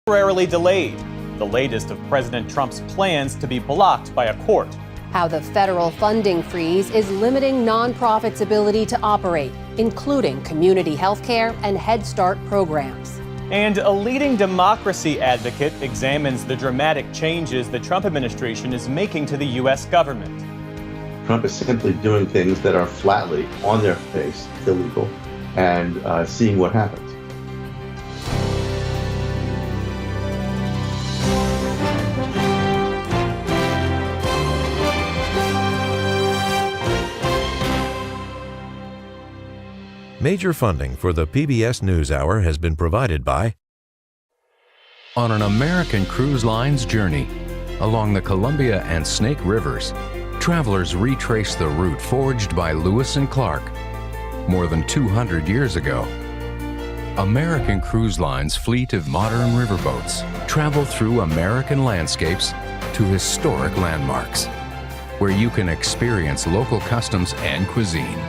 temporarily delayed, the latest of President Trump's plans to be blocked by a court. How the federal funding freeze is limiting nonprofits' ability to operate, including community health care and Head Start programs. And a leading democracy advocate examines the dramatic changes the Trump administration is making to the U.S. government. Trump is simply doing things that are flatly, on their face, illegal, and seeing what happens. Major funding for the PBS NewsHour has been provided by... On an American Cruise Line's journey along the Columbia and Snake Rivers, travelers retrace the route forged by Lewis and Clark more than 200 years ago. American Cruise Line's fleet of modern riverboats travel through American landscapes to historic landmarks, where you can experience local customs and cuisine.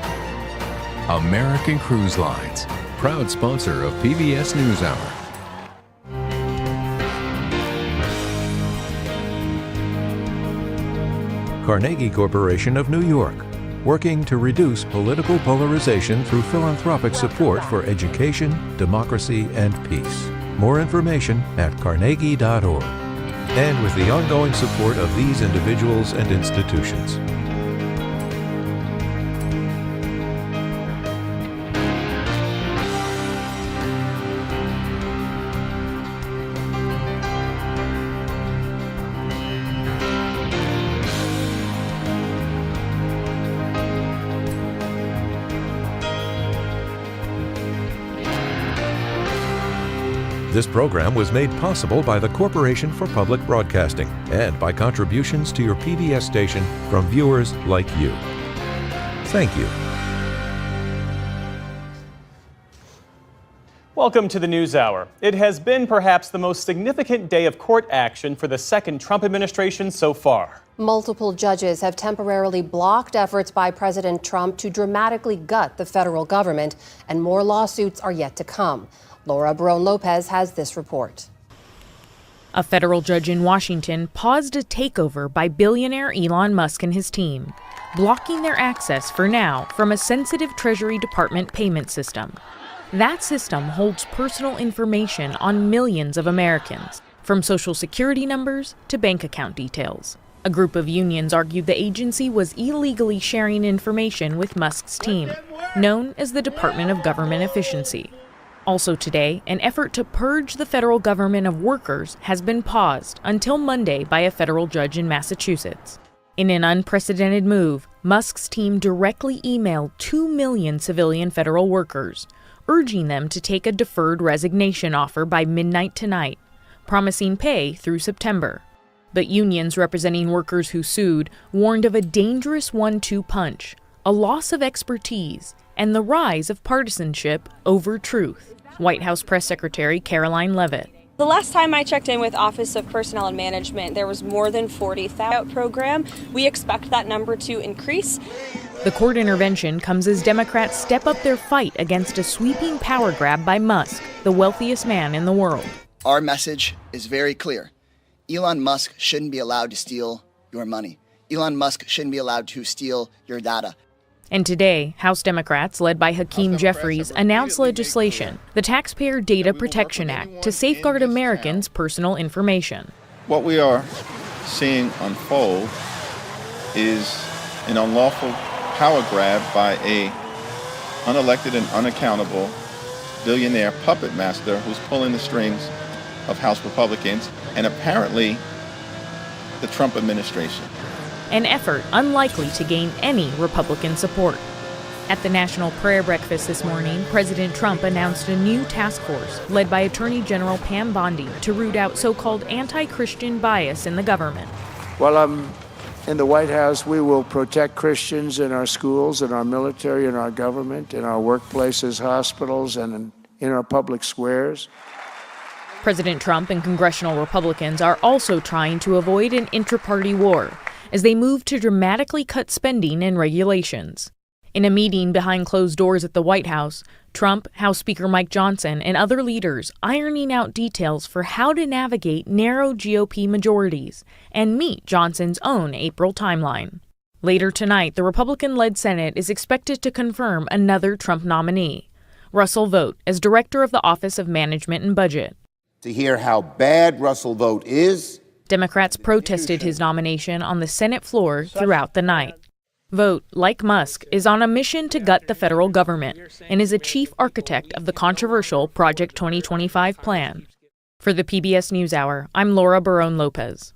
American Cruise Lines, proud sponsor of PBS NewsHour. Carnegie Corporation of New York, working to reduce political polarization through philanthropic support for education, democracy, and peace. More information at carnegie.org. And with the ongoing support of these individuals and institutions. This program was made possible by the Corporation for Public Broadcasting and by contributions to your PBS station from viewers like you. Thank you. Welcome to the NewsHour. It has been perhaps the most significant day of court action for the second Trump administration so far. Multiple judges have temporarily blocked efforts by President Trump to dramatically gut the federal government, and more lawsuits are yet to come. Laura Barone-Lopez has this report. A federal judge in Washington paused a takeover by billionaire Elon Musk and his team, blocking their access for now from a sensitive Treasury Department payment system. That system holds personal information on millions of Americans, from Social Security numbers to bank account details. A group of unions argued the agency was illegally sharing information with Musk's team, known as the Department of Government Efficiency. Also today, an effort to purge the federal government of workers has been paused until Monday by a federal judge in Massachusetts. In an unprecedented move, Musk's team directly emailed 2 million civilian federal workers, urging them to take a deferred resignation offer by midnight tonight, promising pay through September. But unions representing workers who sued warned of a dangerous 1-2 punch, a loss of expertise, and the rise of partisanship over truth. White House Press Secretary Caroline Leavitt. The last time I checked in with Office of Personnel and Management, there was more than 40,000 program. We expect that number to increase. The court intervention comes as Democrats step up their fight against a sweeping power grab by Musk, the wealthiest man in the world. Our message is very clear. Elon Musk shouldn't be allowed to steal your money. Elon Musk shouldn't be allowed to steal your data. And today, House Democrats, led by Hakeem Jeffries, announced legislation, the Taxpayer Data Protection Act, to safeguard Americans' personal information. What we are seeing unfold is an unlawful power grab by a unelected and unaccountable billionaire puppet master who's pulling the strings of House Republicans and apparently the Trump administration. An effort unlikely to gain any Republican support. At the National Prayer Breakfast this morning, President Trump announced a new task force led by Attorney General Pam Bondi to root out so-called anti-Christian bias in the government. While I'm in the White House, we will protect Christians in our schools, in our military, in our government, in our workplaces, hospitals, and in our public squares. President Trump and congressional Republicans are also trying to avoid an intra-party war as they move to dramatically cut spending and regulations. In a meeting behind closed doors at the White House, Trump, House Speaker Mike Johnson, and other leaders ironing out details for how to navigate narrow GOP majorities and meet Johnson's own April timeline. Later tonight, the Republican-led Senate is expected to confirm another Trump nominee, Russell Vought, as director of the Office of Management and Budget. To hear how bad Russell Vought is, Democrats protested his nomination on the Senate floor throughout the night. Vought, like Musk, is on a mission to gut the federal government and is a chief architect of the controversial Project 2025 plan. For the PBS NewsHour, I'm Laura Barone-Lopez.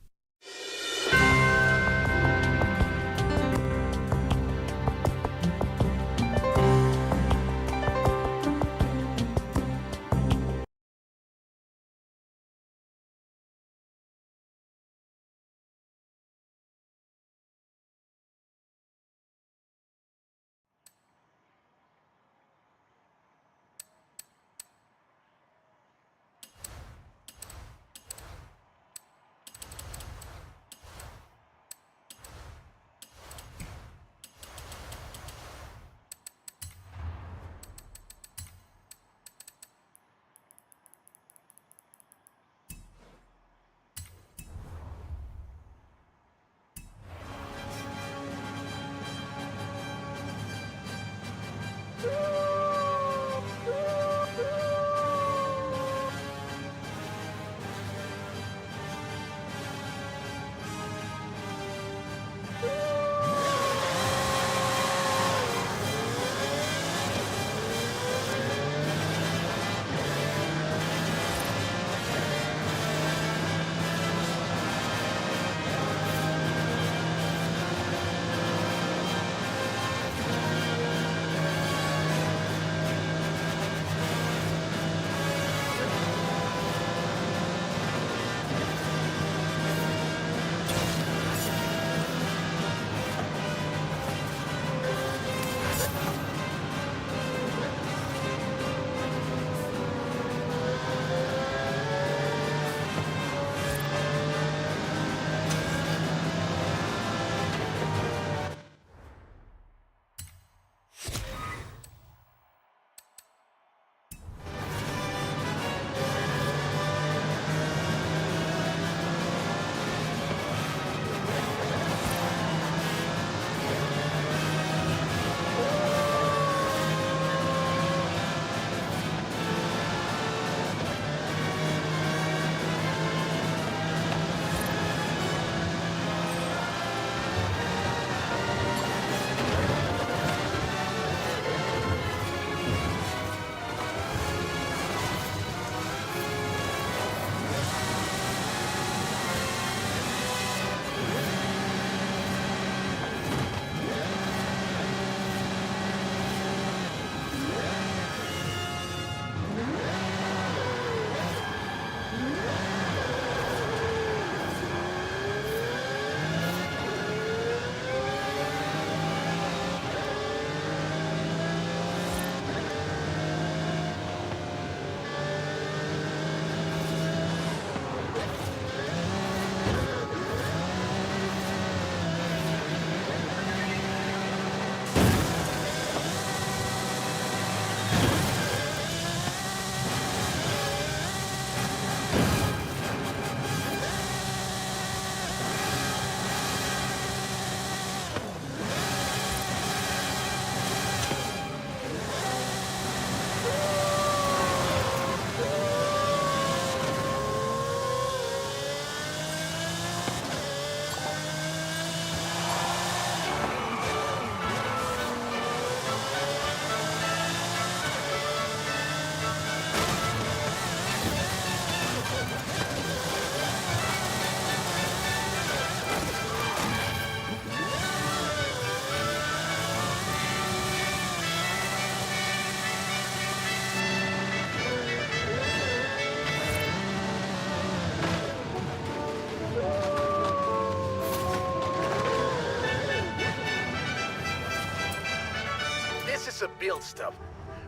is a build stop.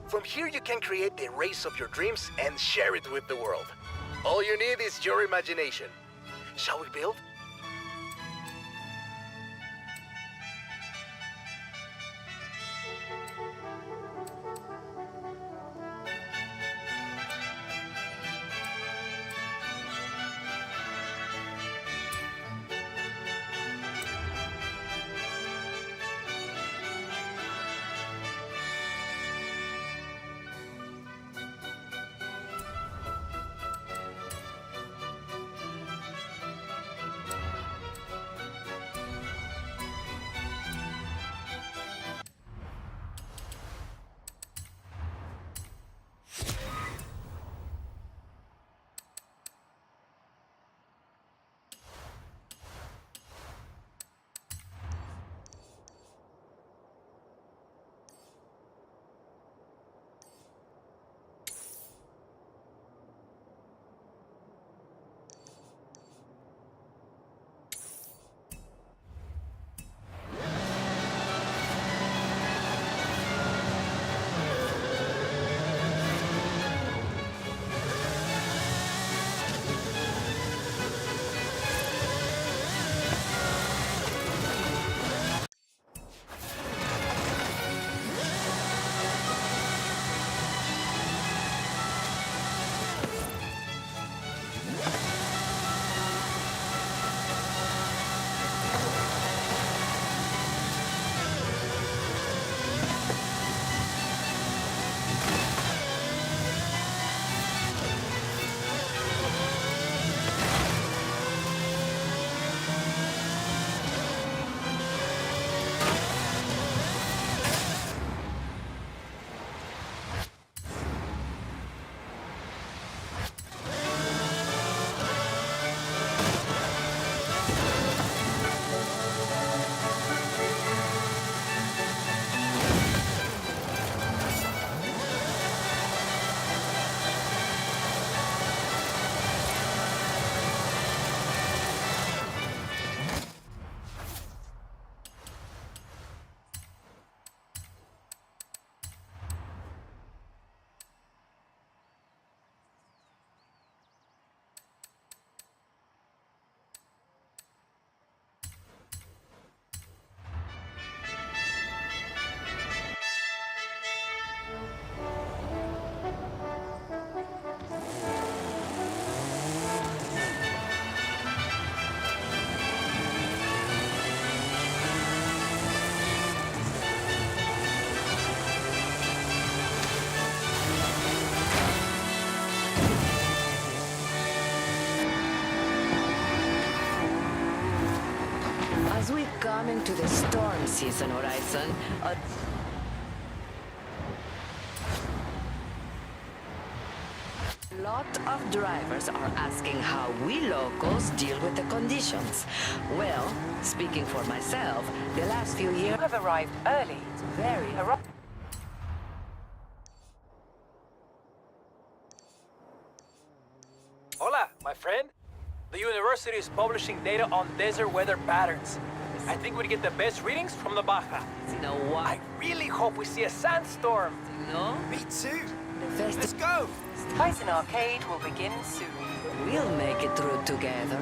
From here you can create the race of your dreams and share it with the world. All you need is your imagination. Shall we build? the storm season, Horizon. A lot of drivers are asking how we locals deal with the conditions. Well, speaking for myself, the last few years I've arrived early. It's very heroic. Hola, my friend. The university is publishing data on desert weather patterns. I think we'd get the best readings from the Baja. You know what? I really hope we see a sandstorm. No? Me too. The Let's go. Tyson Arcade will begin soon. We'll make it through together.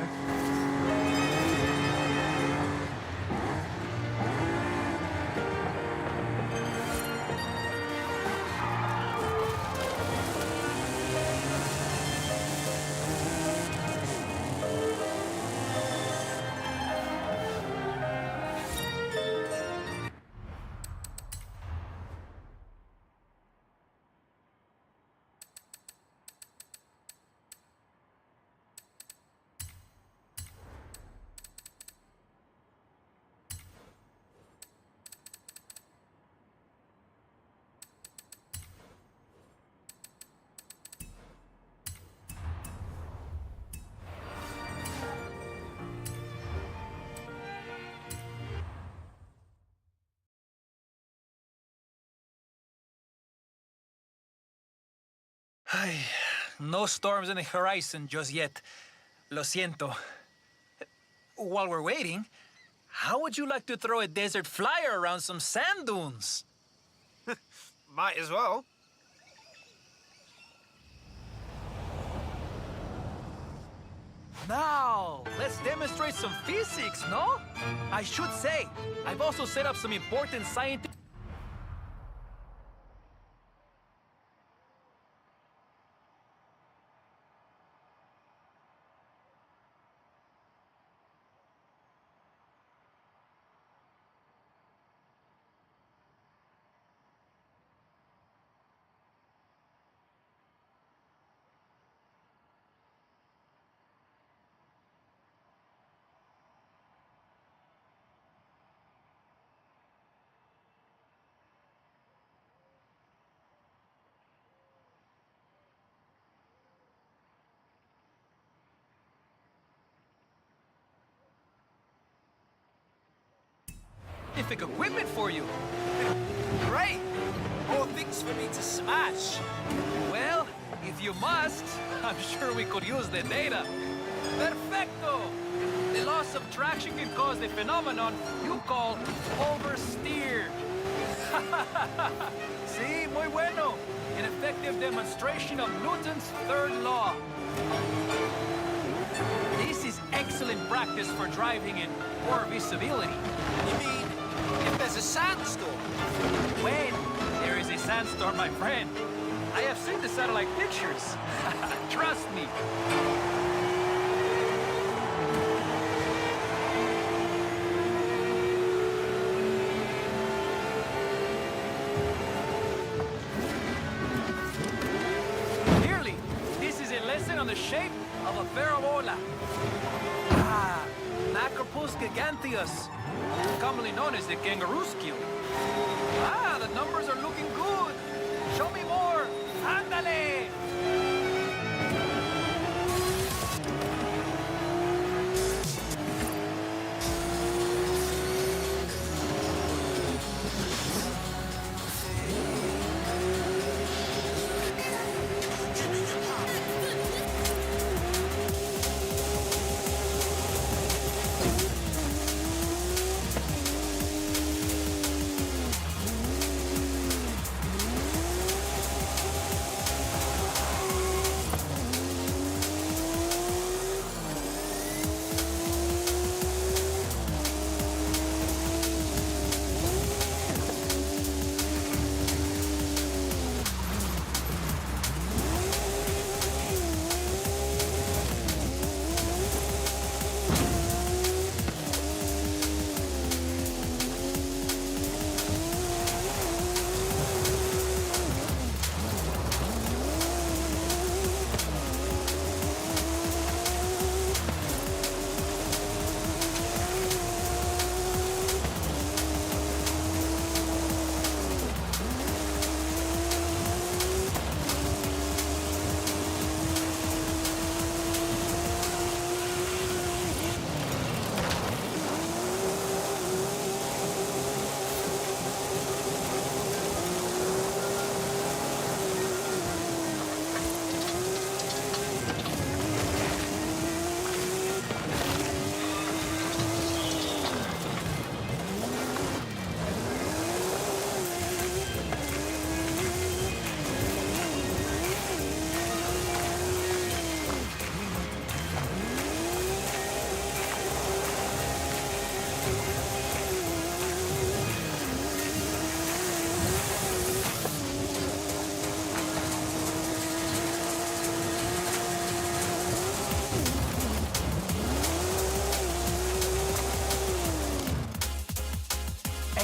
Ay, no storms in the horizon just yet. Lo siento. While we're waiting, how would you like to throw a desert flyer around some sand dunes? Might as well. Now, let's demonstrate some physics, no? I should say, I've also set up some important scientific... equipment for you. Great! More things for me to smash. Well, if you must, I'm sure we could use the data. Perfecto! The loss of traction can cause the phenomenon you call oversteer. Sí, muy bueno. An effective demonstration of Newton's third law. This is excellent practice for driving in poor visibility. You mean if there's a sandstorm? When there is a sandstorm, my friend. I have seen the satellite pictures. Trust me. Clearly, this is a lesson on the shape of a parabola. Ah, Macropus giganteus, commonly known as the kangaroo skill. Ah, the numbers are looking good. Show me more. Ándale!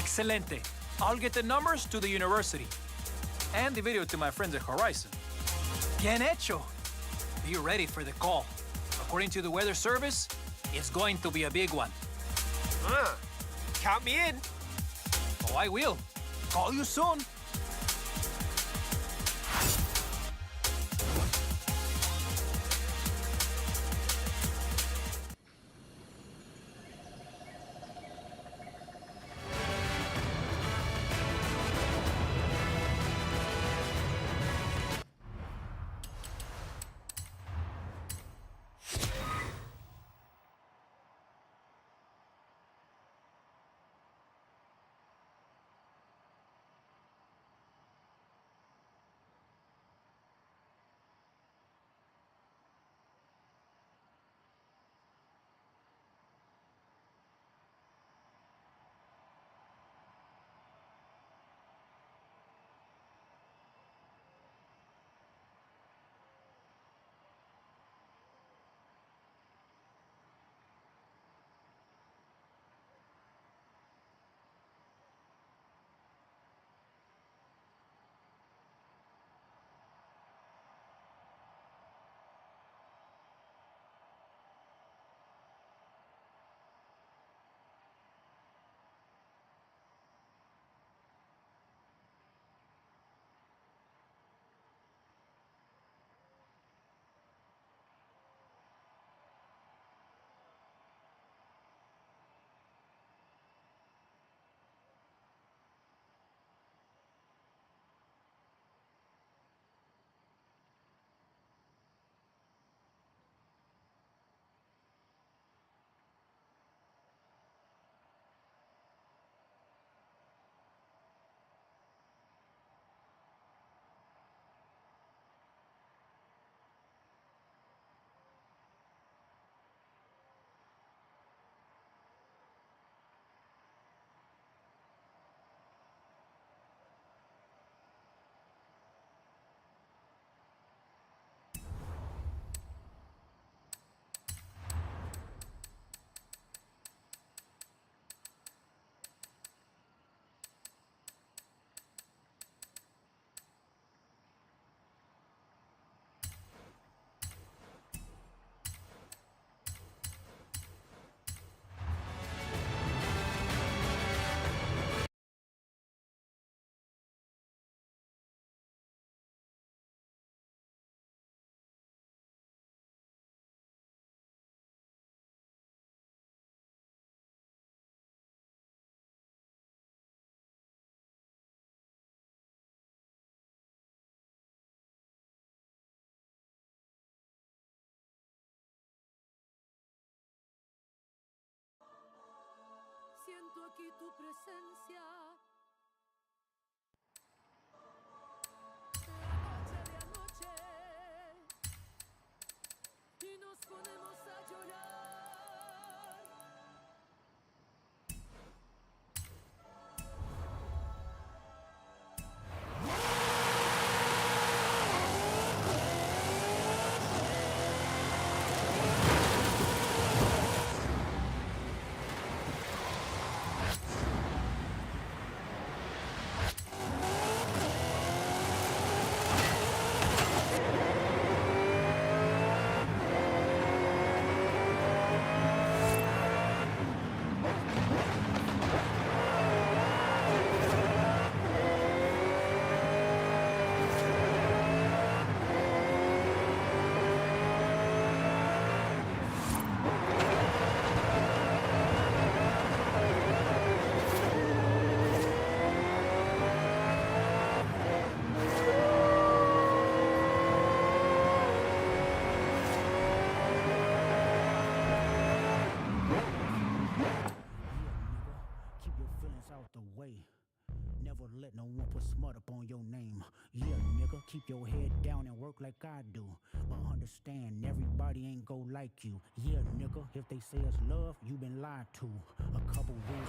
Excelente. I'll get the numbers to the university. And the video to my friends at Horizon. Bien hecho. Be ready for the call. According to the weather service, it's going to be a big one. Count me in. Oh, I will. Call you soon. Siento aquí tu presencia. De anoche y nos ponemos a llorar. Never let no one put smut up on your name. Yeah, nigga, keep your head down and work like I do. But understand, everybody ain't go like you. Yeah, nigga, if they say it's love, you been lied to. A couple rules.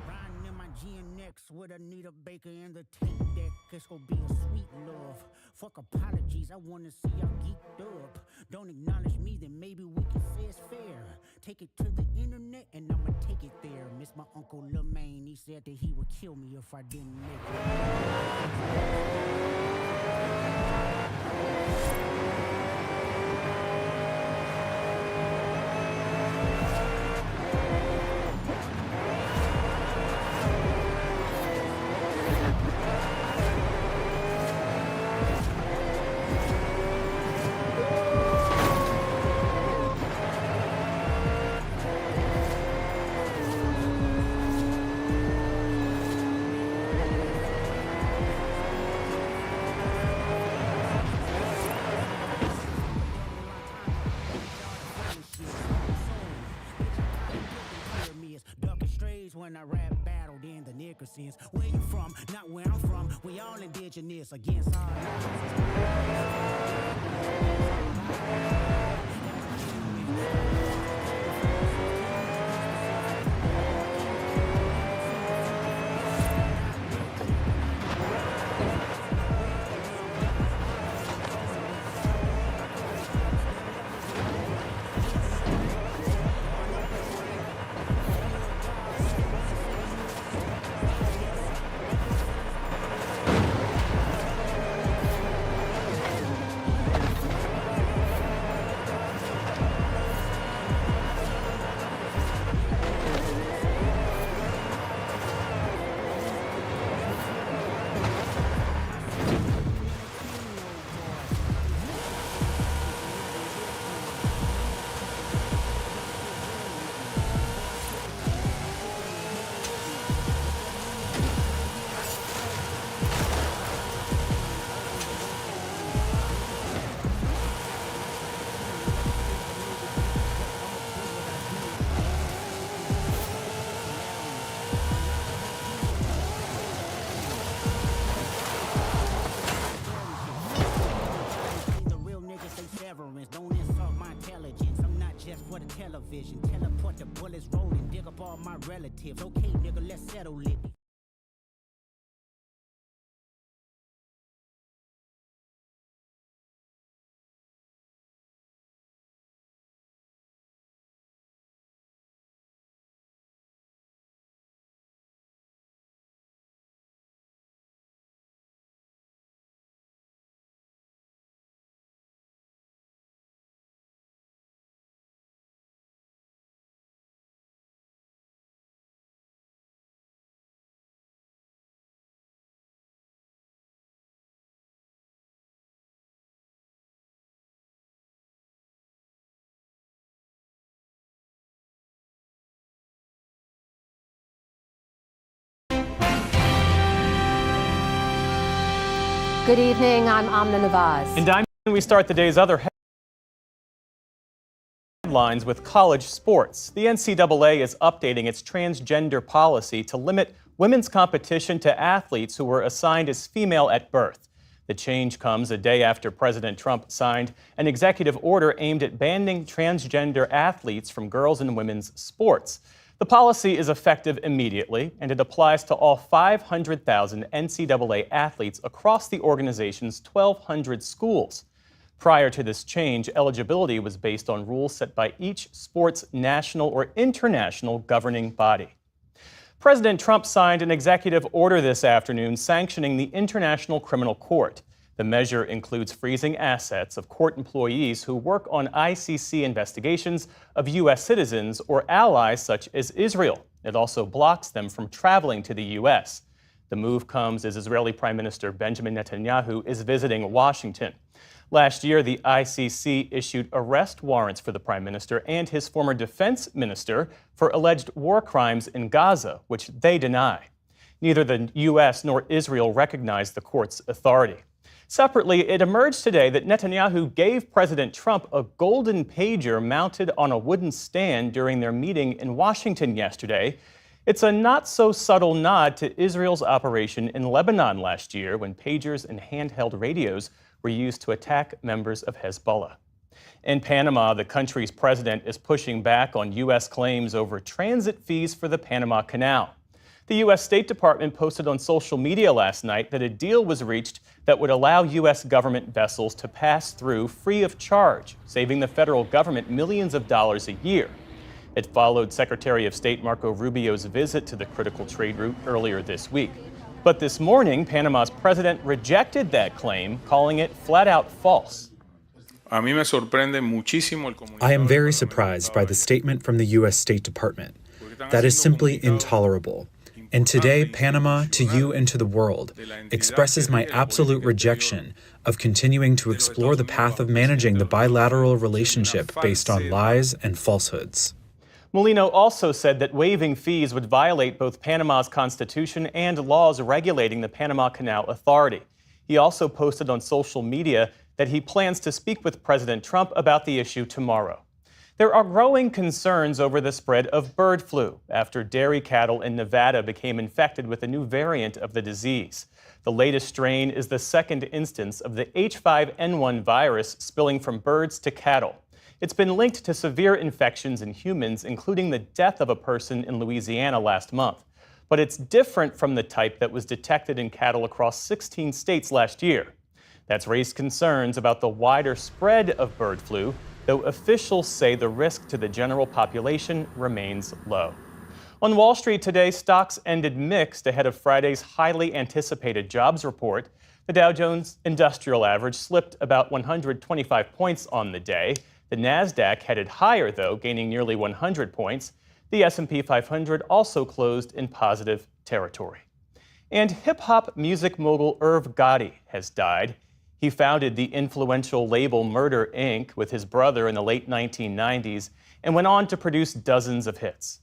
Riding in my GNX with with Anita Baker and the tape deck. It's gonna be a sweet love. Fuck apologies, I wanna see y'all geeked up. Don't acknowledge me, then maybe we can say it's fair. Take it to the internet and I'ma take it there. Miss my uncle Lemaine, he said that he would kill me if I didn't make when I rap battled in the Nickersons. Where you from? Not where I'm from. We all indigenous against all don't insult my intelligence. I'm not just for the television. Teleport the bullets rolling, dig up all my relatives. Okay, nigga, let's settle it. Good evening, I'm Amna Nawaz. And we start the day's other headlines with college sports. The NCAA is updating its transgender policy to limit women's competition to athletes who were assigned as female at birth. The change comes a day after President Trump signed an executive order aimed at banning transgender athletes from girls' and women's sports. The policy is effective immediately, and it applies to all 500,000 NCAA athletes across the organization's 1,200 schools. Prior to this change, eligibility was based on rules set by each sport's national or international governing body. President Trump signed an executive order this afternoon sanctioning the International Criminal Court. The measure includes freezing assets of court employees who work on ICC investigations of U.S. citizens or allies such as Israel. It also blocks them from traveling to the U.S. The move comes as Israeli Prime Minister Benjamin Netanyahu is visiting Washington. Last year, the ICC issued arrest warrants for the Prime Minister and his former defense minister for alleged war crimes in Gaza, which they deny. Neither the U.S. nor Israel recognize the court's authority. Separately, it emerged today that Netanyahu gave President Trump a golden pager mounted on a wooden stand during their meeting in Washington yesterday. It's a not-so-subtle nod to Israel's operation in Lebanon last year when pagers and handheld radios were used to attack members of Hezbollah. In Panama, the country's president is pushing back on U.S. claims over transit fees for the Panama Canal. The U.S. State Department posted on social media last night that a deal was reached that would allow U.S. government vessels to pass through free of charge, saving the federal government millions of dollars a year. It followed Secretary of State Marco Rubio's visit to the critical trade route earlier this week. But this morning, Panama's president rejected that claim, calling it flat out false. I am very surprised by the statement from the U.S. State Department. That is simply intolerable. And today, Panama, to you and to the world, expresses my absolute rejection of continuing to explore the path of managing the bilateral relationship based on lies and falsehoods. Molino also said that waiving fees would violate both Panama's constitution and laws regulating the Panama Canal Authority. He also posted on social media that he plans to speak with President Trump about the issue tomorrow. There are growing concerns over the spread of bird flu after dairy cattle in Nevada became infected with a new variant of the disease. The latest strain is the second instance of the H5N1 virus spilling from birds to cattle. It's been linked to severe infections in humans, including the death of a person in Louisiana last month. But it's different from the type that was detected in cattle across 16 states last year. That's raised concerns about the wider spread of bird flu, though officials say the risk to the general population remains low. On Wall Street today, stocks ended mixed ahead of Friday's highly anticipated jobs report. The Dow Jones Industrial Average slipped about 125 points on the day. The Nasdaq headed higher, though, gaining nearly 100 points. The S&P 500 also closed in positive territory. And hip-hop music mogul Irv Gotti has died. He founded the influential label Murder, Inc. with his brother in the late 1990s and went on to produce dozens of hits.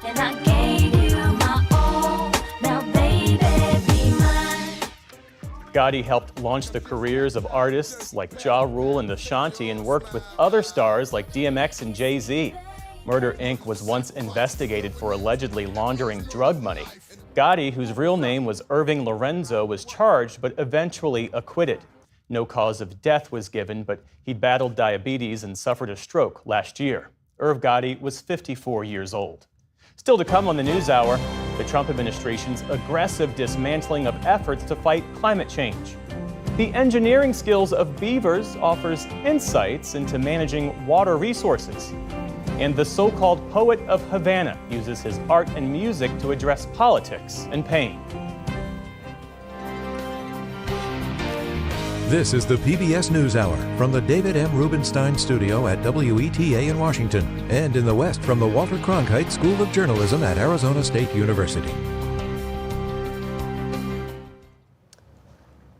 And I gave you my all, now baby be mine. Gotti helped launch the careers of artists like Ja Rule and Ashanti and worked with other stars like DMX and Jay-Z. Murder, Inc. was once investigated for allegedly laundering drug money. Gotti, whose real name was Irving Lorenzo, was charged but eventually acquitted. No cause of death was given, but he battled diabetes and suffered a stroke last year. Irv Gotti was 54 years old. Still to come on the NewsHour, the Trump administration's aggressive dismantling of efforts to fight climate change. The engineering skills of beavers offers insights into managing water resources. And the so-called poet of Havana uses his art and music to address politics and pain. This is the PBS NewsHour from the David M. Rubenstein Studio at WETA in Washington and in the West from the Walter Cronkite School of Journalism at Arizona State University.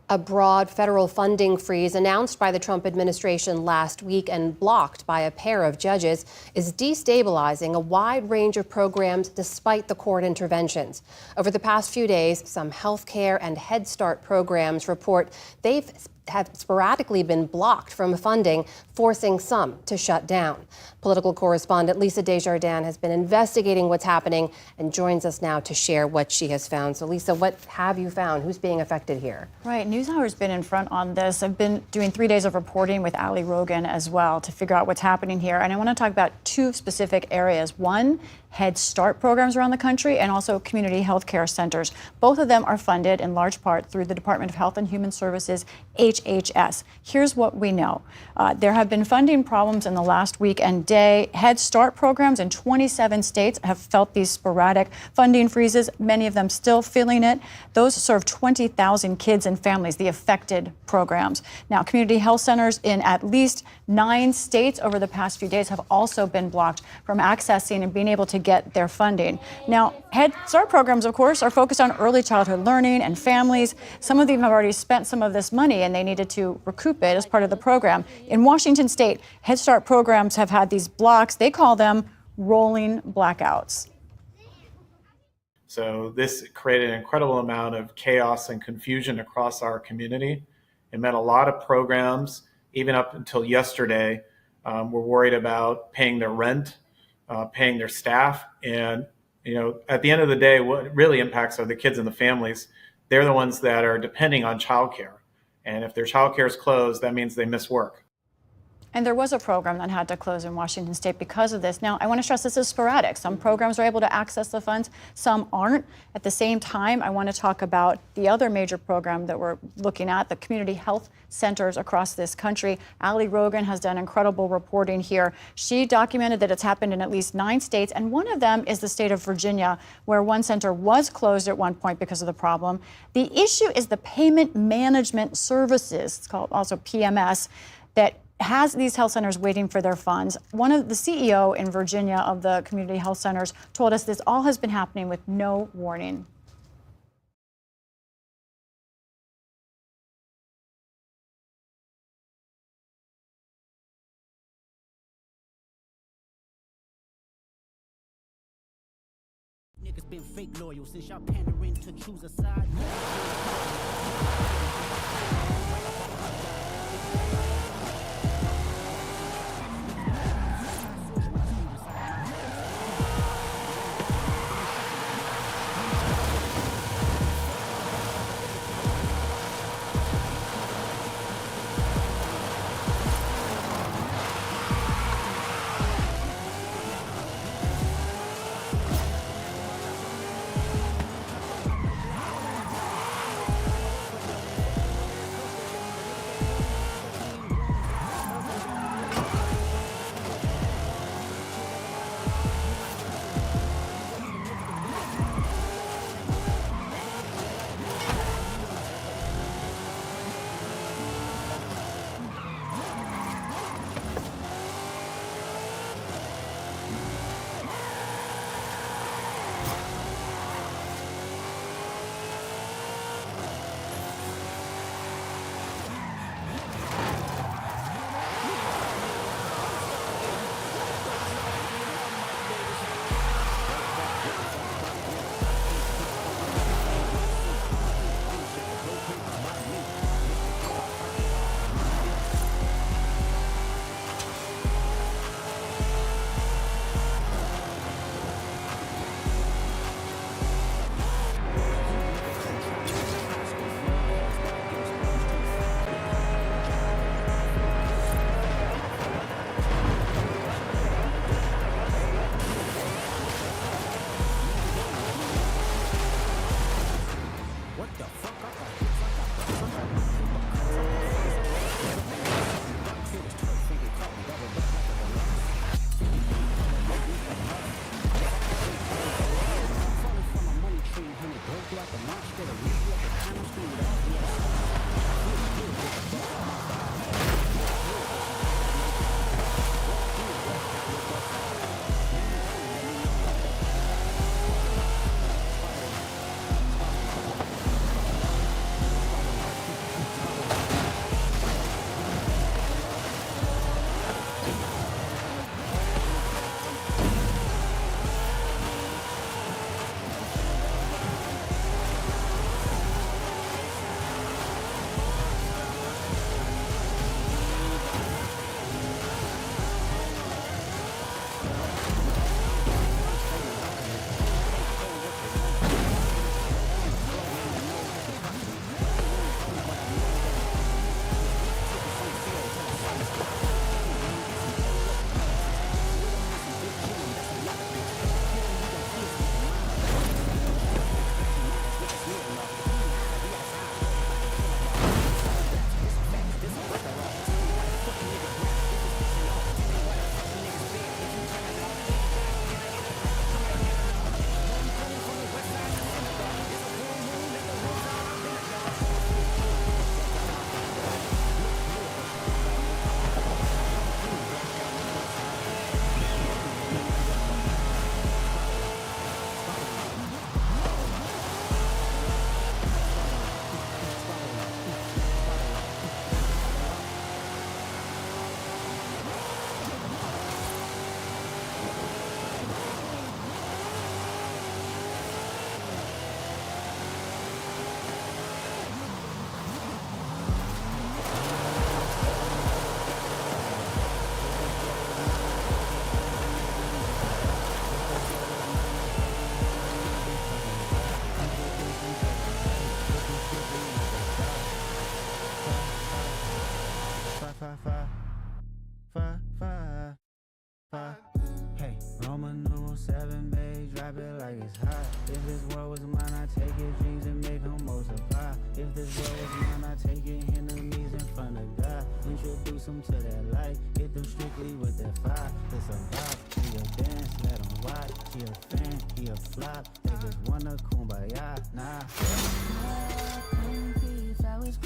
A broad federal funding freeze announced by the Trump administration last week and blocked by a pair of judges is destabilizing a wide range of programs despite the court interventions. Over the past few days, some health care and Head Start programs report they've have sporadically been blocked from funding, forcing some to shut down. Political correspondent Lisa Desjardins has been investigating what's happening and joins us now to share what she has found. So Lisa, what have you found? Who's being affected here? Right, NewsHour's been in front on this. I've been doing 3 days of reporting with Ali Rogan as well to figure out what's happening here. And I want to talk about two specific areas. One, Head Start programs around the country and also community health care centers. Both of them are funded in large part through the Department of Health and Human Services, HHS. Here's what we know. There have been funding problems in the last week and day. Head Start programs in 27 states have felt these sporadic funding freezes, many of them still feeling it. Those serve 20,000 kids and families, the affected programs. Now, community health centers in at least 9 states over the past few days have also been blocked from accessing and being able to get their funding. Now, Head Start programs, of course, are focused on early childhood learning and families. Some of them have already spent some of this money and they needed to recoup it as part of the program. In Washington State, Head Start programs have had these blocks. They call them rolling blackouts. So this created an incredible amount of chaos and confusion across our community. It meant a lot of programs, even up until yesterday, were worried about paying their rent, paying their staff. And, you know, at the end of the day, what really impacts are the kids and the families. They're the ones that are depending on childcare. And if their childcare is closed, that means they miss work. And there was a program that had to close in Washington State because of this. Now, I want to stress this is sporadic. Some programs are able to access the funds, some aren't. At the same time, I want to talk about the other major program that we're looking at, the community health centers across this country. Ali Rogan has done incredible reporting here. She documented that it's happened in at least 9 states, and one of them is the state of Virginia, where one center was closed at one point because of the problem. The issue is the payment management services, it's called also PMS, that has these health centers waiting for their funds. One of the CEO in Virginia of the community health centers told us this all has been happening with no warning. Niggas been fake loyal since y'all pandering to choose a side. 7, babe, drop it like it's hot. If this world was mine, I take it, dreams and make them multiply. If this world was mine, I take it, enemies in front of God. Introduce them to that light, hit them strictly with that fire. It's a vibe, he a dance, let them watch. He a fan, he a flop, they just wanna kumbaya, nah. Peace, how it's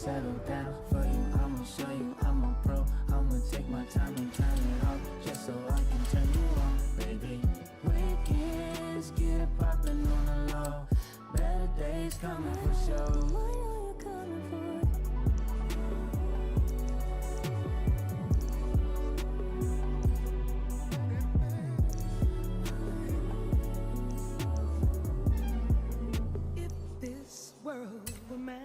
settle down for you, I'ma show you I'm a pro. I'ma take my time and turn it off just so I can turn you on, baby. Weekends get it poppin' on the low. Better days coming for sure. What are you coming for? World were mine.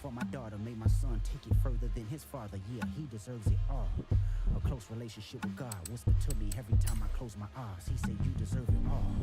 for my daughter. Made my son take it further than his father. Yeah, he deserves it all. A close relationship with God whispered to me every time I close my eyes. He said, you deserve it all.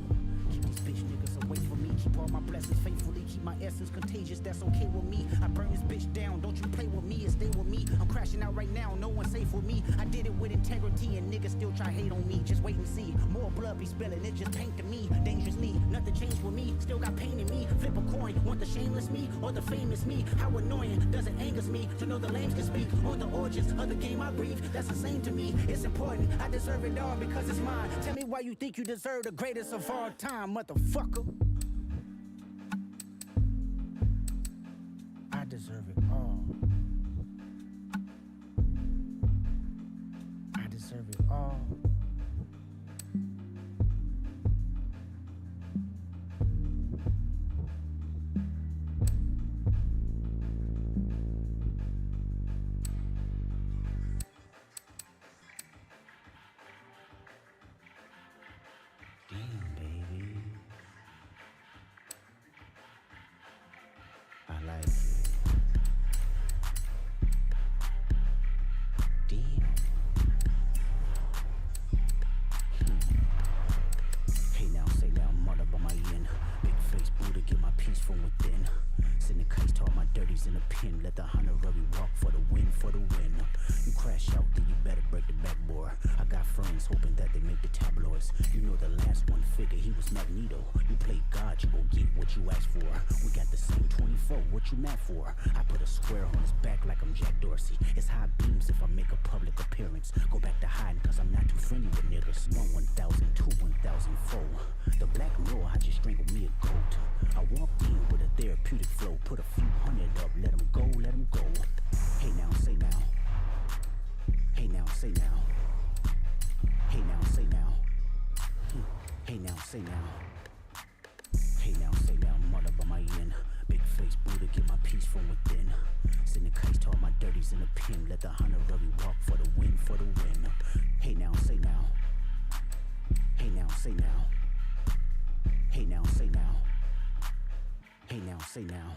Keep these bitch niggas away from me. Keep all my blessings faithfully. Keep my essence contagious. That's okay with me. I burn this bitch down. Don't you play with me and stay with me. I'm crashing out right now. No one's safe with me. I did it with integrity and niggas still try hate on me. Just wait and see. More blood be spilling. It just tainted me. Dangerously. Nothing changed with me. Still got pain in me. Flip a coin. Want the shameless me or the famous me? How annoying does it anger me to know the lames can speak on the origins of the game I breathe? That's insane to me. It's important. I deserve it all because it's mine. Tell me why you think you deserve the greatest of all time, motherfucker. I deserve it all. I deserve it all. Damn, baby. I like it. Damn. Hey now, say now, mother by my end. Big face Buddha, get my peace from within. Send the case to all my dirties in a pen. Let the honorary walk for the win, for the win. You crash out, then you better break the backboard. I got friends hoping that they make the tabloids. You know the last one figure, he was Magneto. You play God, you gon' get what you asked for. We got the same 24, what you mad for? I put a square on his back like I'm Jack Dorsey. It's high beams if I make a public appearance. Go back to hiding cause I'm not too friendly with niggas. 1,000, 1,004. The black mirror, I just strangled me a goat. I walked in with a therapeutic flow. Put a few hundred up, let him go, let him go. Hey now, say now. Hey now, say now. Hey now, say now. Hey now, say now. Hey now, say now, mother by my end. Big face Buddha, get my peace from within. Send the case to all my dirties in a pen. Let the honorary walk for the win, for the win. Hey now, say now. Hey now, say now. Hey now, say now. Hey now, say now.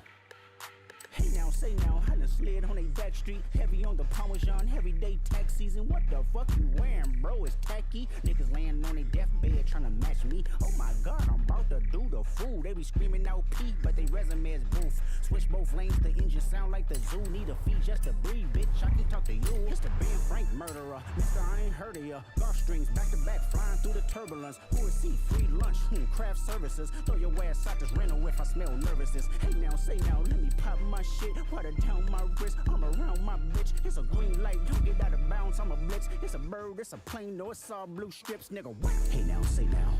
Hey now, say now, I done slid on a back street. Heavy on the Parmesan, everyday tax season. What the fuck you wearing, bro? It's tacky. Niggas laying on their deathbed trying to match me. Oh my god, I'm about to do the fool. They be screaming out P, but they resume is booth. Switch both lanes, the engine sound like the zoo. Need a fee just to breathe, bitch. I can talk to you. It's the Ben Frank murderer. Mister, I ain't heard of ya. Golf strings back to back, flying through the turbulence. Who is he? Free lunch, craft services. Throw your ass out this rental if I smell nervousness. Hey now, say now, let me pop my shit. Water down my wrist, I'm around my bitch. It's a green light, don't get out of bounds, I'm a blitz. It's a bird, it's a plane, no, it's all blue strips, nigga. What? Hey now, say now.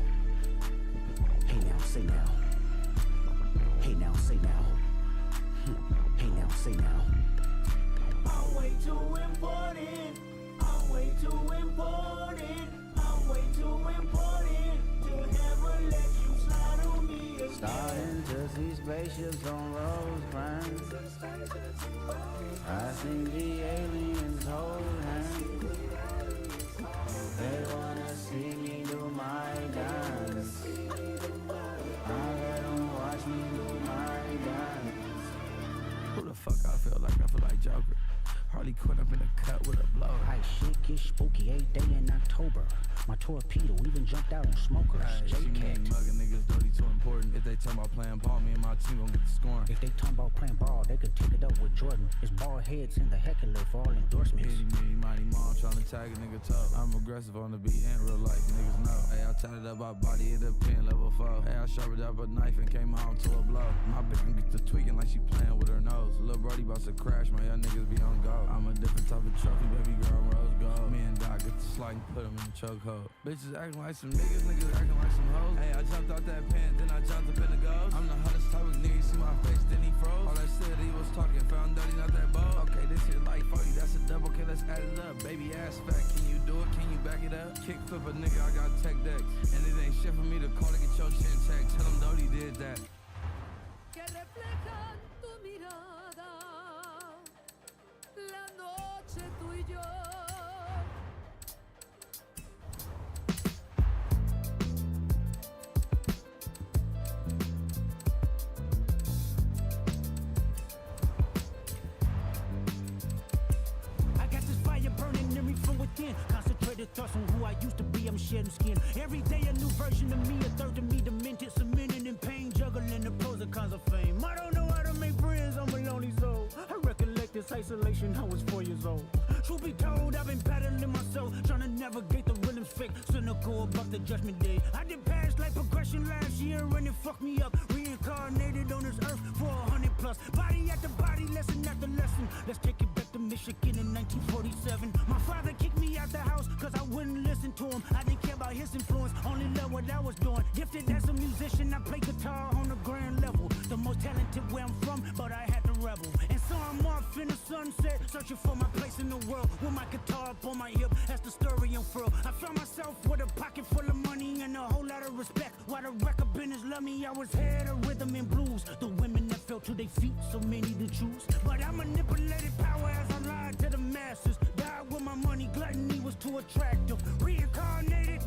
Hey now, say now. Hey now, say now. Hey now, say now. I'm way too important. I'm way too important. I'm way too important to ever let you slide on me again. Starting to see spaceships on Rosecrans. I think the aliens hold hands. They wanna see me do my dance. I let them watch me do my dance. Who the fuck I feel like? I feel like Joker. Harley Quinn up in the cut with a blow. High shit get spooky 8 day in October. My torpedo even jumped out on smokers. J-Cat. Mugging niggas dirty too important. If they talking about playing ball, me and my team gon' get the scoring. If they talking about playing ball, they could take it up with Jordan. It's bald heads in the heckler for all endorsements. Itty, mighty mom tryna tag a nigga toe. I'm aggressive on the beat and real life, niggas know. Hey, I tatted up my body in the pen, level 4. Hey, I sharpened up a knife and came home to a blow. My bitch can get to tweaking like she playing with her nose. Lil' Brody bout to crash, my young niggas be on go. I'm a different type of trophy, baby girl, rose gold. Me and Doc get the slight and put him in the chokehold. Bitches acting like some niggas acting like some hoes. Hey, I jumped out that pen, then I jumped up in the ghost. I'm the hottest type of nigga, see my face, then he froze. All that shit he was talking, found out he not that bold. Okay, this shit like 40, that's a double, okay, let's add it up. Baby ass fat, can you do it, can you back it up? Kick flip a nigga, I got tech decks. And it ain't shit for me to call to get your chin checked. Tell him Dodie did that. Que reflejan tu mirada, la noche tú y yo. shedding skin. Every day a new version of me, a third of me demented, cemented in pain, juggling the pros and cons of fame. I don't know how to make friends, I'm a lonely soul. I recollect this isolation, I was 4 years old. Truth be told, I've been battling myself, trying to navigate the rhythm's fake, cynical about the judgment day. I did past life progression last year and it fucked me up. Reincarnated on this earth for 100 plus. Body after body, lesson after lesson. Let's take it back to Michigan in 1947. My father kicked me out the house cause I wouldn't listen to him. I didn't care about his influence, only loved what I was doing. Gifted as a musician, I play guitar on the grand level. The most talented where I'm from, but I had to rebel. And so I'm off in the sunset, searching for my place in the world. With my guitar up on my hip, that's the story unfurled. I found myself with a pocket full of money and a whole lot of respect. While the record business loved me, I was head of rhythm and blues. The women that fell to their feet, so many to choose. But I manipulated power as I lied to the masses. Died with my money, gluttony was too attractive. Reincarnated.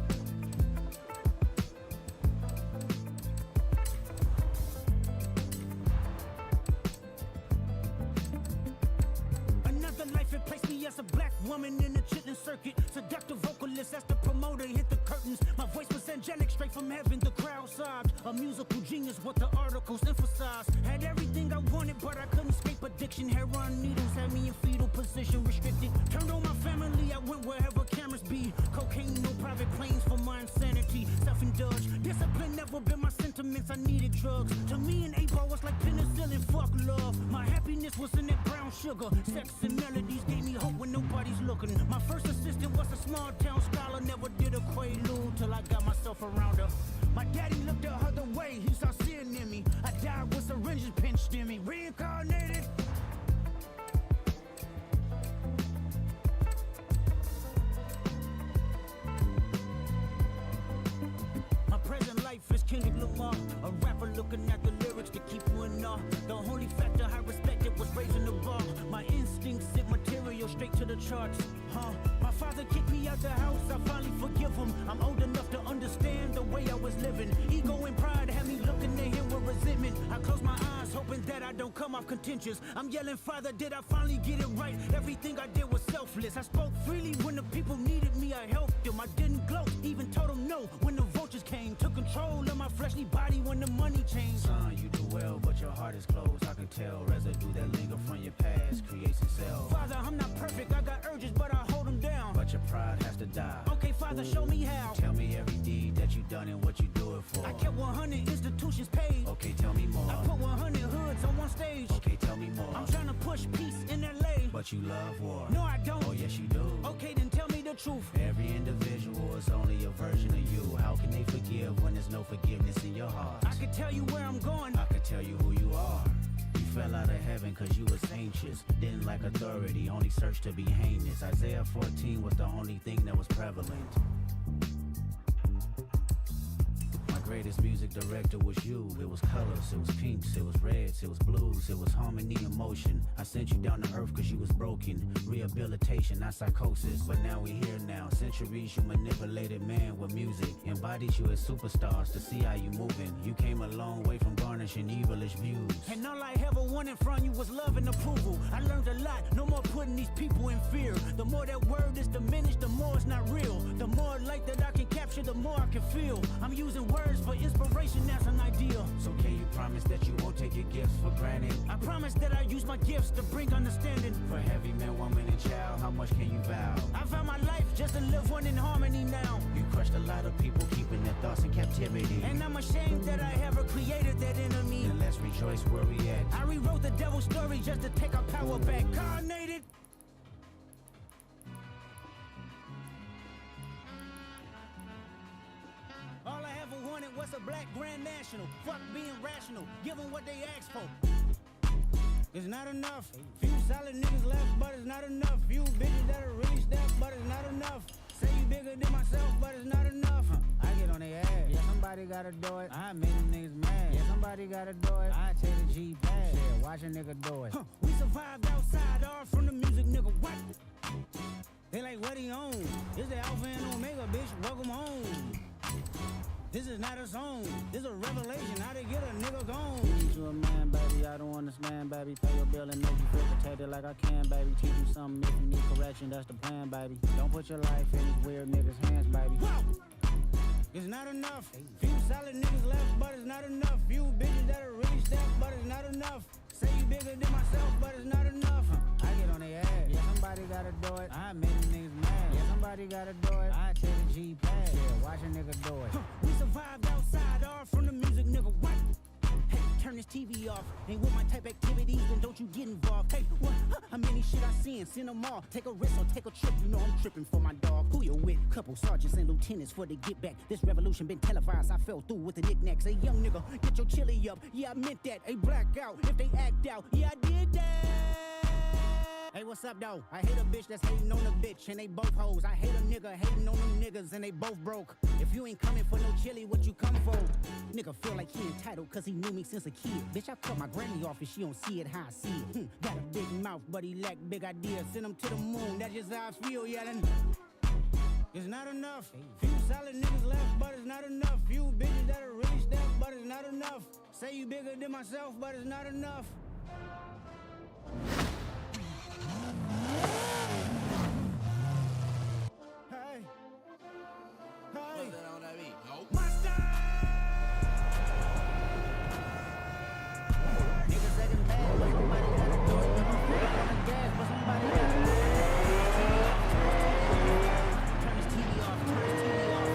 Another life, it placed me as a black woman in the chitlin circuit. Seductive vocalist as the promoter hit the curtains. My voice was angelic, straight from heaven, the crowd sobbed. A musical genius, what the articles emphasized. Had everything I wanted, but I couldn't escape addiction. Heroin needles had me in fetal position, restricted. Turned on my family, I went wherever cameras be. Cocaine, no private planes for my insanity. Self-indulged, discipline never been my sentiments, I needed drugs. To me, an 8-ball was like penicillin, fuck love. My happiness was in that brown sugar. Sex and melodies gave me hope when nobody's looking. My first assistant was a small town scholar, never did a quaalude till I got myself around her. My daddy looked at her the way he saw sin in me. I died with syringes pinched in me. Reincarnated. My present life is Kendrick Lamar, a rapper looking at the lyrics to keep you in awe. The only factor I respected was raising the bar. My instincts sent material straight to the charts. My father kicked me out the house, I finally forgive him. I'm old enough to understand the way I was living. Ego and pride had me looking at him with resentment. I close my eyes, hoping that I don't come off contentious. I'm yelling, Father, did I finally get it right? Everything I did was selfless. I spoke freely when the people needed me, I helped them. I didn't gloat, even told them no when the vultures came. Took control of my fleshly body when the money changed. Son, you do well, but your heart is closed. I can tell residue that linger from your past creates itself. Father, I'm not perfect, I got urges, but I hold them down. But your pride has to die. Okay, Father, show me how. Tell me every deed that you done and what you do it for. I kept 100 institutions paid. Okay, tell me more. I put 100 hoods on one stage. Okay, tell me more. I'm trying to push peace in LA. But you love war. No, I don't. Oh, yes, you do. Okay, then tell me the truth. Every individual is only a version of you. How can they forgive when there's no forgiveness in your heart? I can tell you where I'm going. I can tell you who you are. You fell out of heaven cause you was anxious. Didn't like authority, only searched to be heinous. Isaiah 14 was the only thing that was prevalent. Greatest music director was you. It was colors, it was pinks, it was reds, it was blues, it was harmony and motion. I sent you down to earth cause you was broken. Rehabilitation, not psychosis. But now we here now. Centuries you manipulated man with music. Embodied you as superstars to see how you moving. You came a long way from garnishing evilish views. And all I ever wanted from you was love and approval. I learned a lot, no more putting these people in fear. The more that word is diminished, the more it's not real. The more light that I can capture, the more I can feel. I'm using words for inspiration, that's an ideal. So can you promise that you won't take your gifts for granted? I promise that I use my gifts to bring understanding. For heavy man, woman, and child, how much can you vow? I found my life just to live one in harmony now. You crushed a lot of people keeping their thoughts in captivity. And I'm ashamed that I ever created that enemy. Then let's rejoice where we at. I rewrote the devil's story just to take our power back. Carnated. All I ever wanted was a black grand national. Fuck being rational, give them what they asked for. It's not enough. Few solid niggas left, but it's not enough. Few bitches that are really stepped, but it's not enough. Say you bigger than myself, but it's not enough. I get on their ass. Yeah, somebody gotta do it. I made them niggas mad. Yeah, somebody gotta do it. I take the G pass. Yeah, watch a nigga do it. We survived outside, all from the music, nigga. What? They like, what he on? It's the Alpha and Omega, bitch. Welcome home. This is not a song, this is a revelation, how they get a nigga gone. Need you a man, baby, I don't understand, baby. Pay your bill and make you feel protected like I can, baby. Teach you something if you need correction, that's the plan, baby. Don't put your life in these weird niggas' hands, baby. Whoa! It's not enough. Few solid niggas left, but it's not enough. Few bitches that'll really step, but it's not enough. Say you bigger than myself, but it's not enough. I get on their ass. Yeah, somebody gotta do it. I make them niggas mad. Yeah, somebody gotta do it. I take a G-pad. Yeah, watch a nigga do it. We survived outside, all from the music, nigga. What? Hey, turn this TV off. Ain't with my type activities, then don't you get involved. Hey, what? How many shit I seen? Send them all. Take a risk or take a trip. You know I'm tripping for my dog. Who you with? Couple sergeants and lieutenants for the get back. This revolution been televised. I fell through with the knickknacks. Hey, young nigga, get your chili up. Yeah, I meant that. Hey, black out if they act out. Yeah, I did that. Hey, what's up, though? I hate a bitch that's hating on a bitch, and they both hoes. I hate a nigga hating on them niggas, and they both broke. If you ain't coming for no chili, what you come for? Nigga feel like he entitled, cause he knew me since a kid. Bitch, I cut my granny off and she don't see it how I see it. Got a big mouth, but he lack big ideas. Send him to the moon, that's just how I feel, yelling. It's not enough. Few solid niggas left, but it's not enough. Few bitches that'll really step, but it's not enough. Say you bigger than myself, but it's not enough. Hey. Hey. My style. Niggas acting bad, but somebody gotta do it. Put my foot on the gas, but somebody gotta do it. Turn this TV off, turn this TV off.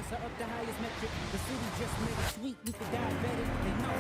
Up the highest metric. The city just made it sweet. We could diabetic. They know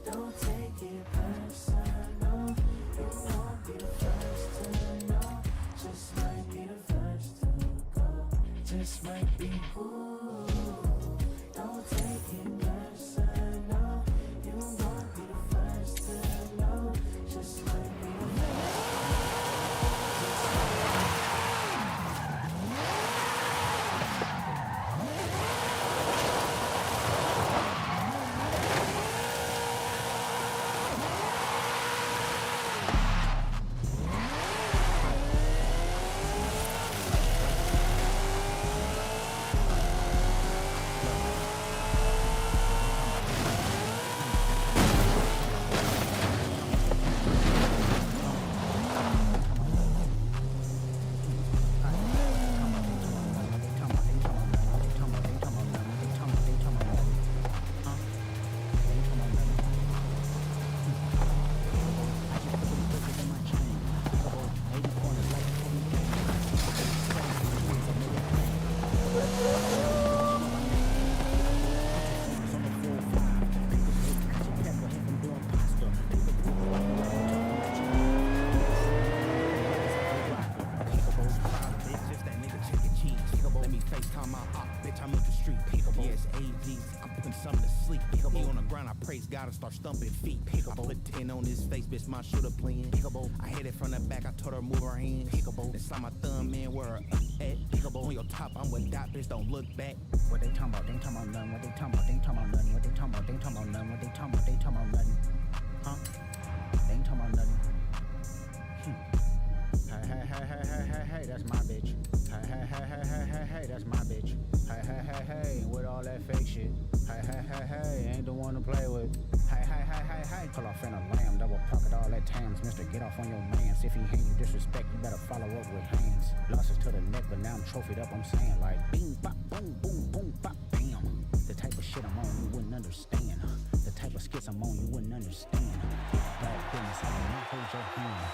Don't take it personal. You won't be the first to ground, I praise God and start stumping feet. Pickable. I put 10 on his face, bitch, my shooter playing. Pickable. I hit it from the back, I told her move her hands. Pickable. Then slide my thumb in where her at. Pickable. On your top, I'm with dot, bitch, don't look back. What they talking about? They ain't talking about nothing. What they talking about? They ain't talking about nothing. What they talking about? They ain't talking about nothing. What they talking about? They ain't talking about nothing. Huh? They ain't talking about nothing. Hey, that's my bitch. Hey, that's my bitch. Hey, with all that fake shit. Hey, ain't the one to play with. Hey. Pull off in a lamb, double pocket all that tams. Mister, get off on your mans. If he hand you disrespect, you better follow up with hands. Losses to the neck, but now I'm trophied up, I'm saying like bing, bop, boom, boom, boom, bop, bam. The type of shit I'm on, you wouldn't understand. The type of skits I'm on, you wouldn't understand. Bad business, I will not hold your hand.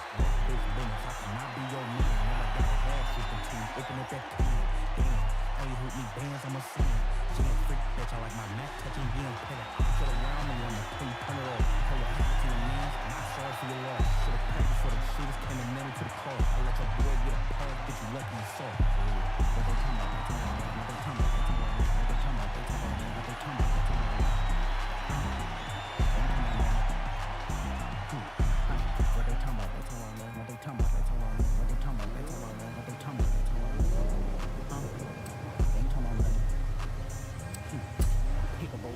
Big business, I cannot be your man. Never got a bad system team, open up that can. Damn, how you hoop me bands, I'm a fan. Jam freak, bitch, I like my Mac touching being petty. Sit around me on the turn it off. How you happy to your man, not sorry for your loss. Should've paid before the shooters came and nailed to the car. I let your boy get a pass, bitch, you lucky and soft. What they talking about, what they talking about, what they talking about, what they talking about, what they talking about, what they talking about, what they talking about, what they talking about. What they talking about, what they talking about, what they talking about, what they talking about, what they talking about, what they talking about, what they talking about, they ain't talking about nothing. Pickable.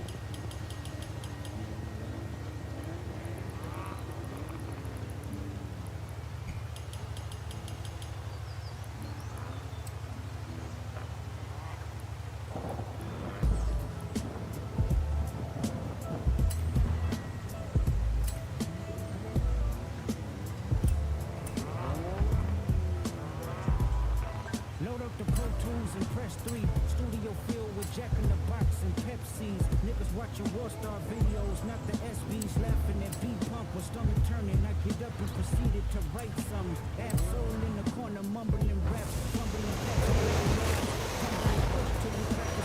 Load up the Pro Tools and press 3. Studio filled with Jack in the Box and Pepsis. Niggas watching Warstar videos, not the SBs. Laughing at B-Pump with stomach turning. I get up and proceeded to write some. Absol in the corner, mumbling raps, fumbling facts. Till we crack the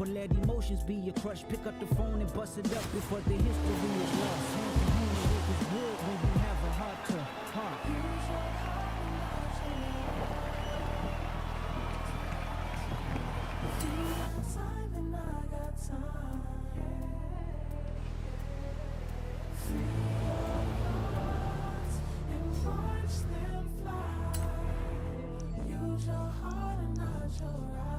But let emotions be your crush. Pick up the phone and bust it up before the history is lost. Hand to hand, it is good when you have a heart to heart. Time and I got time. Free your thoughts and watch them fly. Use your heart and not your eyes.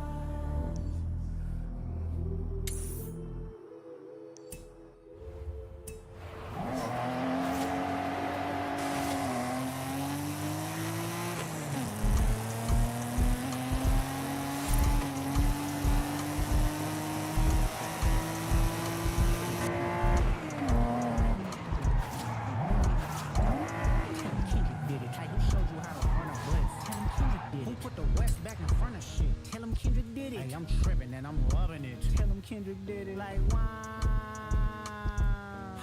I'm tripping and I'm loving it. Tell him Kendrick did it like wine.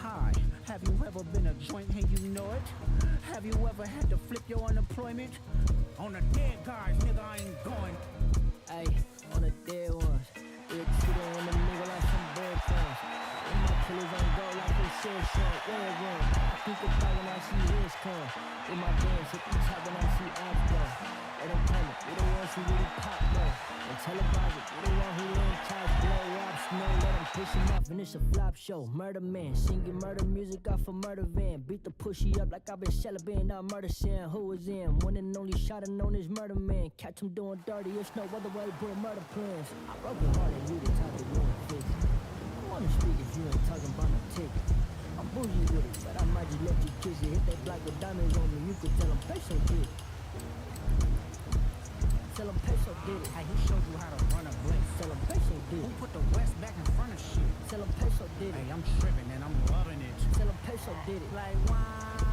Hi, have you ever been a joint and you know it? Have you ever had to flip your unemployment? On the dead guys, nigga, I ain't going. Ay, on the dead ones. It's sitting on the nigga like some breadcrumbs. And my killers on go like they said short. Red one. I think about when I see his come. In my bands, hit the top when I see after. They don't come, they the ones who really pop though. And televise it, they the one who learn charge blow up snow. Let them push him off and it's a flop show. Murder man, singing murder music off a murder van. Beat the pushy up like I've been celebrating out murder scene. Who was in? One and only shot and known as murder man. Catch him doing dirty, it's no other way but murder plans. I broke your heart and you the type of you ain't fix. I wanna speak if you ain't talking about no ticket. I'm bougie with it, but I might just let you kiss it. Hit that block with diamonds on me, you could tell them peso did it. Tell him peso did it. Hey, who showed you how to run a blitz? Tell him peso did it. Who put the West back in front of shit? Tell him peso did it. Hey, I'm tripping and I'm loving it. Tell him peso did it. Like wine.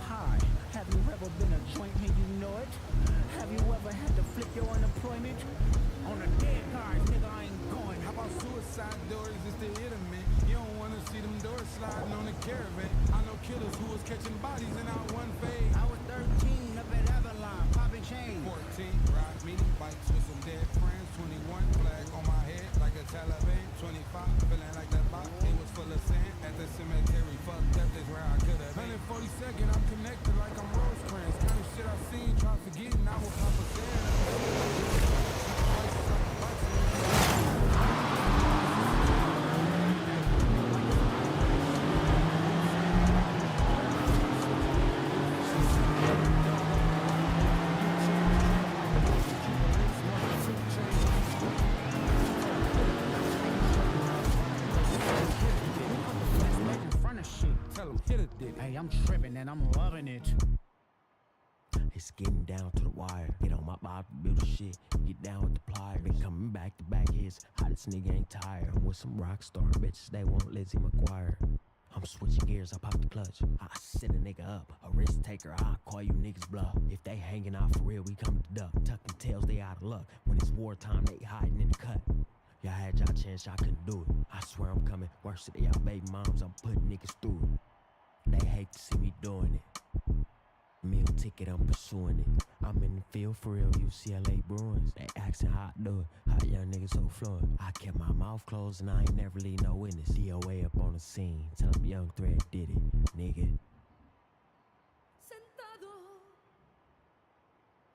Hi, have you ever been a joint and you know it? Have you ever had to flip your unemployment? On the dead guys, nigga, I ain't going. How about suicide doors just to hit 'em in? You don't wanna see them doors sliding on the caravan. I know killers who was catching bodies in our one phase. I was 13 up at Avalon, popping chains. 14, ride meeting bikes with some dead friends. 21, flag on my head like a Taliban. 25, feeling like that box. It was full of sand at the cemetery. Fucked up, that's where I could've been. 142nd, I'm connected like I'm Rosecrans. Kind of shit I seen, try forgetting I was Papa San. Hey, I'm tripping and I'm loving it. It's getting down to the wire. Get on my bob to build the shit. Get down with the pliers. Been coming back to back hits. Hottest nigga ain't tired. I'm with some rock star bitches. They want Lizzie McGuire. I'm switching gears. I pop the clutch. I send a nigga up. A risk taker. I call you niggas bluff. If they hanging out for real, we come to duck. Tucking tails, they out of luck. When it's wartime, they hiding in the cut. Y'all had y'all chance, y'all couldn't do it. I swear I'm coming worse than y'all baby moms. I'm putting niggas through it. They hate to see me doing it. Meal ticket, I'm pursuing it. I'm in the field for real, UCLA Bruins. They asking how I do it, how young niggas so fluent. I kept my mouth closed and I ain't never leave no witness. DOA up on the scene, tell them Young Thread did it, nigga. Sentado,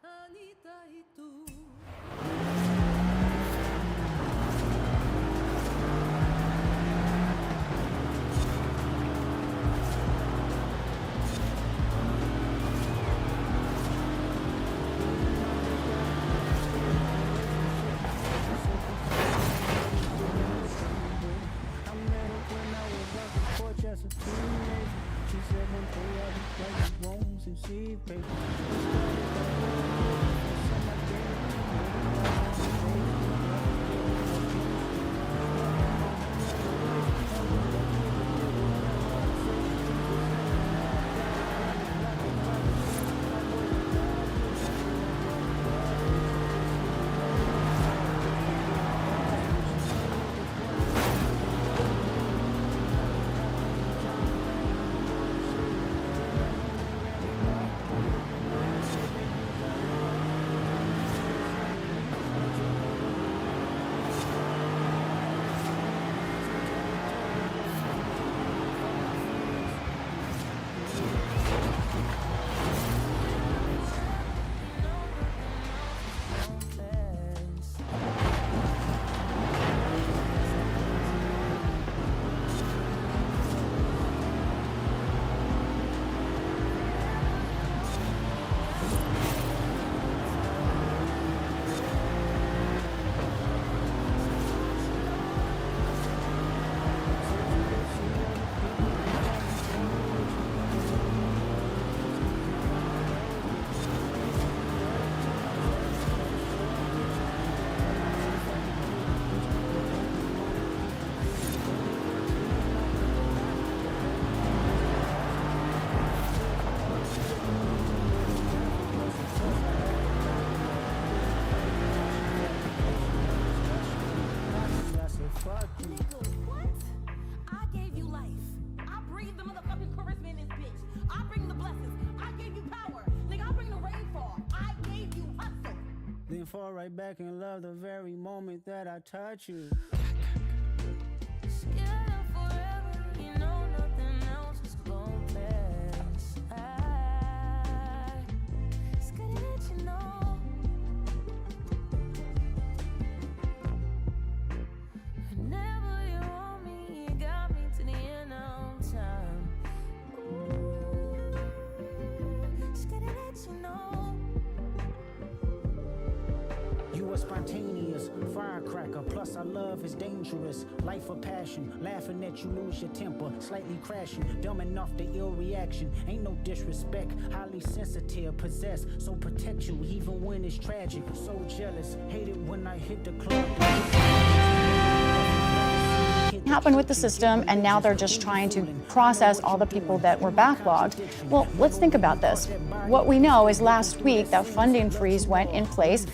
Anita y tú. As a teenager, she said one day I was playing wrongs and see paper. fall right back in love the very moment that I touch you. You a spontaneous firecracker, plus our love is dangerous. Life of passion, laughing at you lose your temper, slightly crashing, dumbing off the ill reaction. Ain't no disrespect, highly sensitive, possessed, so protect you even when it's tragic. So jealous, hate it when I hit the club. Happened with the system, and now they're just trying to process all the people that were backlogged. Well, let's think about this. What we know is last week that funding freeze went in place.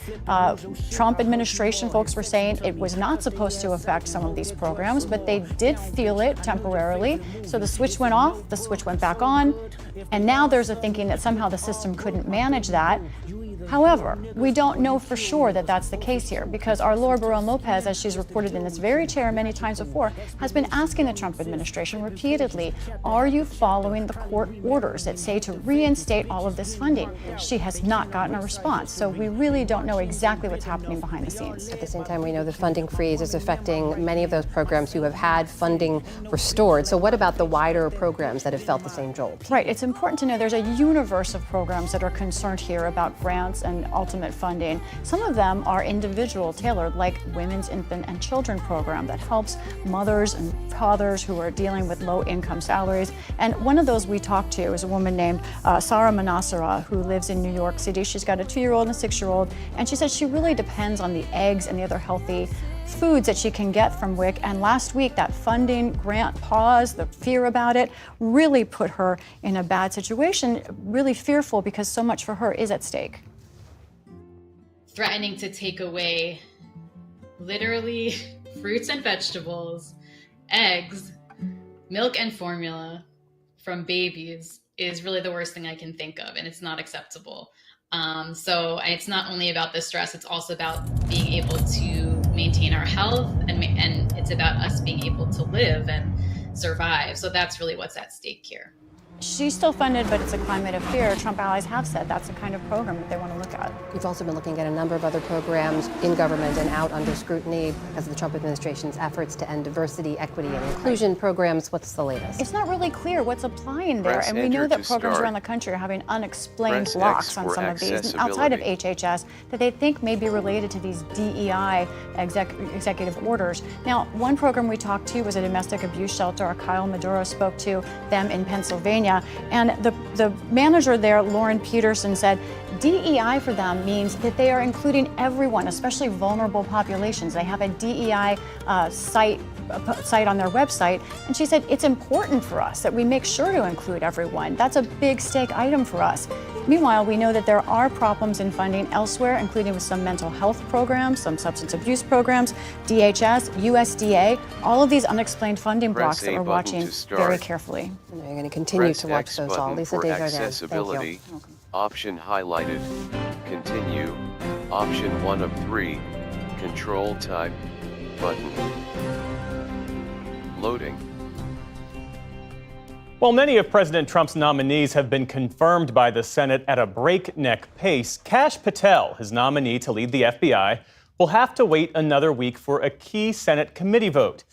Trump administration folks were saying it was not supposed to affect some of these programs, but they did feel it temporarily. So the switch went off, the switch went back on, and now there's a thinking that somehow the system couldn't manage that. However, we don't know for sure that that's the case here, because our Laura Barón-López, as she's reported in this very chair many times before, has been asking the Trump administration repeatedly, are you following the court orders that say to reinstate all of this funding? She has not gotten a response, so we really don't know exactly what's happening behind the scenes. At the same time, we know the funding freeze is affecting many of those programs who have had funding restored. So what about the wider programs that have felt the same jolt? Right, it's important to know there's a universe of programs that are concerned here about grants and ultimate funding. Some of them are individual tailored, like Women's Infant and Children program that helps mothers and fathers who are dealing with low income salaries. And one of those we talked to is a woman named Sarah Manassara, who lives in New York City. She's got a 2-year-old and a 6-year-old, and she said she really depends on the eggs and the other healthy foods that she can get from WIC. And last week, that funding grant pause, the fear about it, really put her in a bad situation, really fearful because so much for her is at stake. Threatening to take away literally fruits and vegetables, eggs, milk and formula from babies is really the worst thing I can think of, and it's not acceptable. So it's not only about the stress, it's also about being able to maintain our health, and it's about us being able to live and survive. So that's really what's at stake here. She's still funded, but it's a climate of fear. Trump allies have said that's the kind of program that they want to look at. You've also been looking at a number of other programs in government and out under scrutiny because of the Trump administration's efforts to end diversity, equity, and inclusion programs. What's the latest? It's not really clear what's applying there, and we know that programs around the country are having unexplained blocks on some of these, outside of HHS, that they think may be related to these DEI executive orders. Now, one program we talked to was a domestic abuse shelter. Kyle Maduro spoke to them in Pennsylvania. And the manager there, Lauren Peterson, said DEI for them means that they are including everyone, especially vulnerable populations. They have a DEI site on their website, and she said it's important for us that we make sure to include everyone. That's a big stake item for us. Meanwhile, we know that there are problems in funding elsewhere, including with some mental health programs, some substance abuse programs, DHS, USDA, all of these unexplained funding blocks that we're watching very carefully. And you're going to continue to watch those all. Lisa Desjardins, thank you. Option highlighted. Continue. Option 1 of 3. Control type. Button. Loading. While many of President Trump's nominees have been confirmed by the Senate at a breakneck pace, Kash Patel, his nominee to lead the FBI, will have to wait another week for a key Senate committee vote.